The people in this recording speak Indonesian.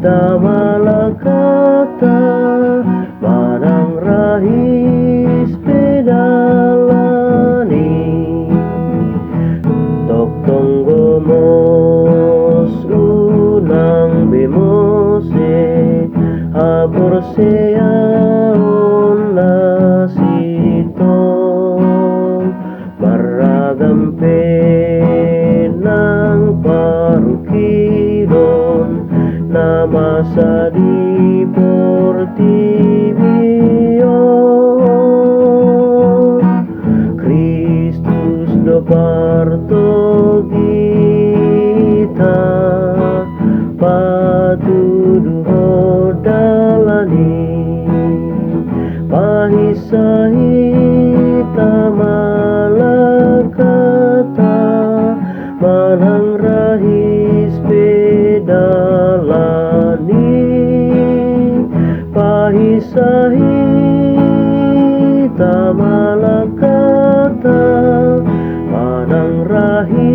Damalakata Manang rahis pedalani Toktong gomos unang bemose Habor seaon lasitong Maragam penang parukidon Namasa di portibio Kristus do parto gita patuduh dalani pahisahita malakata manang rahis pedalani pahisahita malakata manang rahis